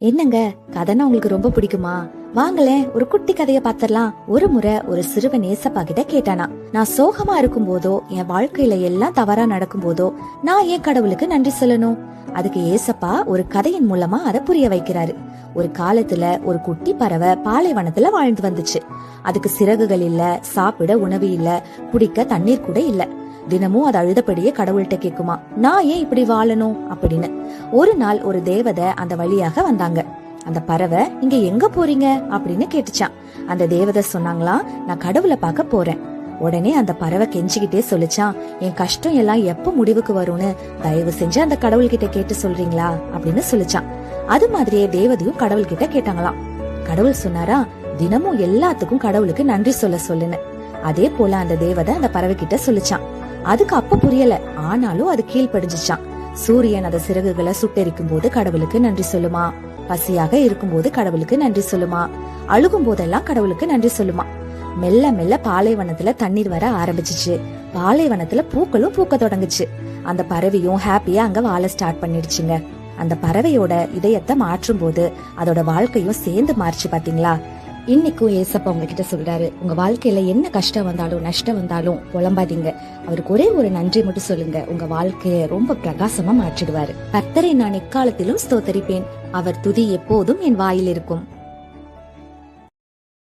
என்னங்க, கதைன்னா உங்களுக்கு ரொம்ப பிடிக்குமா? வாங்களேன், ஒரு குட்டி கதைய பாத்திரலாம். ஒரு முறை ஒரு சிறுவன் ஏசப்பா கிட்ட கேட்டானா, நான் சோகமா இருக்கும் போதோ, என் வாழ்க்கையில எல்லாம் தவறா நடக்கும் போதோ, நான் ஏன் கடவுளுக்கு நன்றி சொல்லணும்? அதுக்கு ஏசப்பா ஒரு கதையின் மூலமா அதை புரிய வைக்கிறாரு. ஒரு காலத்துல ஒரு குட்டி பறவை பாலைவனத்துல வாழ்ந்து வந்துச்சு. அதுக்கு சிறகுகள் இல்ல, சாப்பிட உணவு இல்ல, குடிக்க தண்ணீர் கூட இல்ல. தினமும் அது அழுதபடியே கடவுள்கிட்ட கேக்குமா, நான் ஏன் இப்படி வாழணும் அப்படின்னு. ஒரு நாள் ஒரு தேவதை அந்த வழியாக வந்தாங்க. அந்த பறவை, இங்க எங்க போறீங்க அப்படின்னு கேட்டுச்சான். அந்த தேவதை சொன்னாங்களா, நான் கடவுளை பார்க்க போறேன். உடனே அந்த பறவை கெஞ்சிக்கிட்டே சொல்லிச்சான், என் கஷ்டம் எல்லாம் எப்ப முடிவுக்கு வரும்னு தயவு செஞ்சு அந்த கடவுள் கிட்ட கேட்டு சொல்றீங்களா அப்படின்னு சொல்லிச்சான். அது மாதிரியே தேவதையும் கடவுள் கிட்ட கேட்டாங்களாம். கடவுள் சொன்னாரா, தினமும் எல்லாத்துக்கும் கடவுளுக்கு நன்றி சொல்லுன்னு. அதே போல அந்த தேவதை அந்த பறவை கிட்ட சொல்லிச்சான். அதுக்கு அப்ப புரியல, ஆனாலும் அது கீழ்படிஞ்சிச்சான். சூரியன் அத சிறகுகளை சுட்டெரிக்கும் போது கடவுளுக்கு நன்றி சொல்லுமா, பசியாக இருக்கும் போது கடவுளுக்கு நன்றி சொல்லுமா, அழுகும் போதெல்லாம் கடவுளுக்கு நன்றி சொல்லுமா. மெல்ல மெல்ல பாலைவனத்துல தண்ணீர் வர ஆரம்பிச்சிச்சு. பாலைவனத்துல பூக்களும் பூக்க தொடங்குச்சு. அந்த பறவையும் ஹாப்பியா அங்க வாழ ஸ்டார்ட் பண்ணிடுச்சுங்க. அந்த பறவையோட இதயத்தை மாற்றும் போது அதோட வாழ்க்கையும் சேர்ந்து மாறிச்சு. பாத்தீங்களா? இன்னைக்கும் ஏசப்பா உங்ககிட்ட சொல்றாரு, உங்க வாழ்க்கையில என்ன கஷ்டம் வந்தாலும் நஷ்டம் வந்தாலும் புலம்பாதீங்க. அவருக்கு ஒரே ஒரு நன்றி மட்டும் சொல்லுங்க, உங்க வாழ்க்கைய ரொம்ப பிரகாசமா மாற்றிடுவாரு. கர்த்தரை நான் எக்காலத்திலும் ஸ்தோத்தரிப்பேன், அவர் துதி எப்போதும் என் வாயில் இருக்கும்.